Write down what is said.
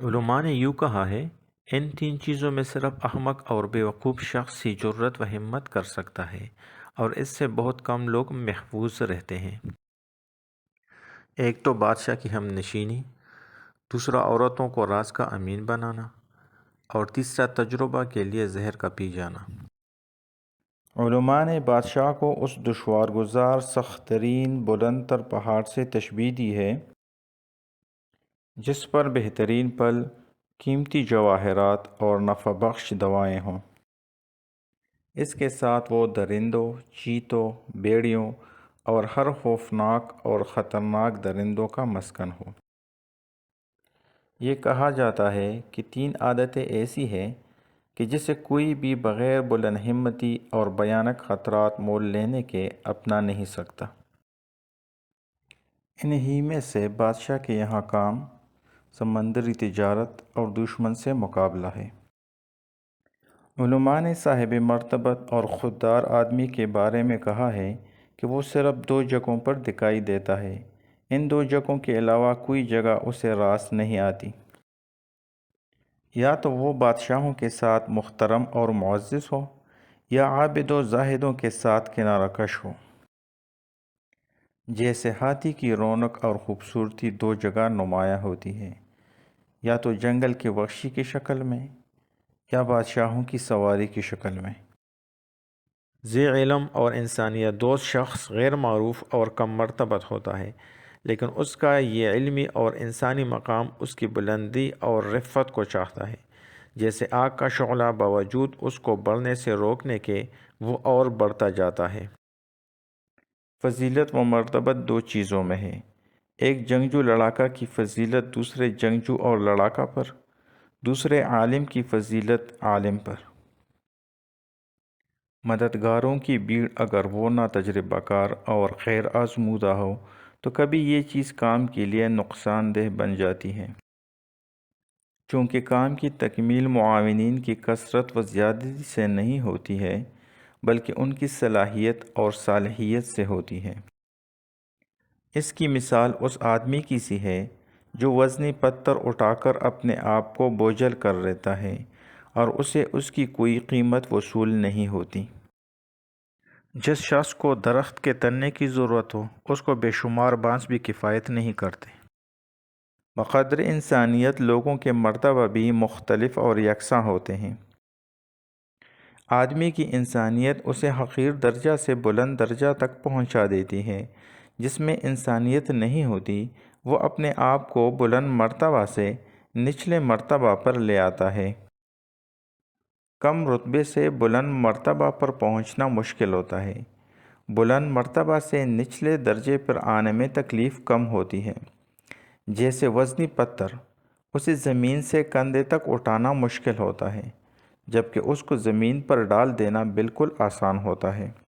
علماء نے یوں کہا ہے، ان تین چیزوں میں صرف احمق اور بیوقوف شخص ہی جرأت و ہمت کر سکتا ہے، اور اس سے بہت کم لوگ محفوظ رہتے ہیں۔ ایک تو بادشاہ کی ہم نشینی، دوسرا عورتوں کو راز کا امین بنانا، اور تیسرا تجربہ کے لیے زہر کا پی جانا۔ علماء نے بادشاہ کو اس دشوار گزار سخت ترین بلند تر پہاڑ سے تشبیہ دی ہے جس پر بہترین پھل، قیمتی جواہرات اور نفع بخش دوائیں ہوں۔ اس کے ساتھ وہ درندوں، چیتوں، بیڑیوں اور ہر خوفناک اور خطرناک درندوں کا مسکن ہو۔ یہ کہا جاتا ہے کہ تین عادتیں ایسی ہیں کہ جسے کوئی بھی بغیر بلند ہمتی اور بھیانک خطرات مول لینے کے اپنا نہیں سکتا۔ انہی میں سے بادشاہ کے یہاں کام، سمندری تجارت اور دشمن سے مقابلہ ہے۔ علماء نے صاحب مرتبت اور خوددار آدمی کے بارے میں کہا ہے کہ وہ صرف دو جگہوں پر دکھائی دیتا ہے، ان دو جگہوں کے علاوہ کوئی جگہ اسے راس نہیں آتی۔ یا تو وہ بادشاہوں کے ساتھ محترم اور معزز ہو، یا عابد و زاہدوں کے ساتھ کنارہ کش ہو۔ جیسے ہاتھی کی رونق اور خوبصورتی دو جگہ نمایاں ہوتی ہے، یا تو جنگل کے وحشی کی شکل میں، یا بادشاہوں کی سواری کی شکل میں۔ ذی علم اور انسانیت دوست شخص غیر معروف اور کم مرتبت ہوتا ہے، لیکن اس کا یہ علمی اور انسانی مقام اس کی بلندی اور رفعت کو چاہتا ہے۔ جیسے آگ کا شعلہ باوجود اس کو بڑھنے سے روکنے کے وہ اور بڑھتا جاتا ہے۔ فضیلت و مرتبت دو چیزوں میں ہے، ایک جنگجو لڑاکا کی فضیلت دوسرے جنگجو اور لڑاکا پر، دوسرے عالم کی فضیلت عالم پر۔ مددگاروں کی بھیڑ اگر وہ نہ تجربہ کار اور خیر آزمودہ ہو تو کبھی یہ چیز کام کے لیے نقصان دہ بن جاتی ہے۔ چونکہ کام کی تکمیل معاونین کی کثرت و زیادتی سے نہیں ہوتی ہے بلکہ ان کی صلاحیت اور صالحیت سے ہوتی ہے۔ اس کی مثال اس آدمی کی سی ہے جو وزنی پتھر اٹھا کر اپنے آپ کو بوجھل کر لیتا ہے اور اسے اس کی کوئی قیمت وصول نہیں ہوتی۔ جس شخص کو درخت کے تننے کی ضرورت ہو، اس کو بے شمار بانس بھی کفایت نہیں کرتے۔ بقدر انسانیت لوگوں کے مرتبہ بھی مختلف اور یکساں ہوتے ہیں۔ آدمی کی انسانیت اسے حقیر درجہ سے بلند درجہ تک پہنچا دیتی ہے، جس میں انسانیت نہیں ہوتی وہ اپنے آپ کو بلند مرتبہ سے نچلے مرتبہ پر لے آتا ہے۔ کم رتبے سے بلند مرتبہ پر پہنچنا مشکل ہوتا ہے، بلند مرتبہ سے نچلے درجے پر آنے میں تکلیف کم ہوتی ہے۔ جیسے وزنی پتھر، اسے زمین سے کندھے تک اٹھانا مشکل ہوتا ہے، جبکہ اس کو زمین پر ڈال دینا بالکل آسان ہوتا ہے۔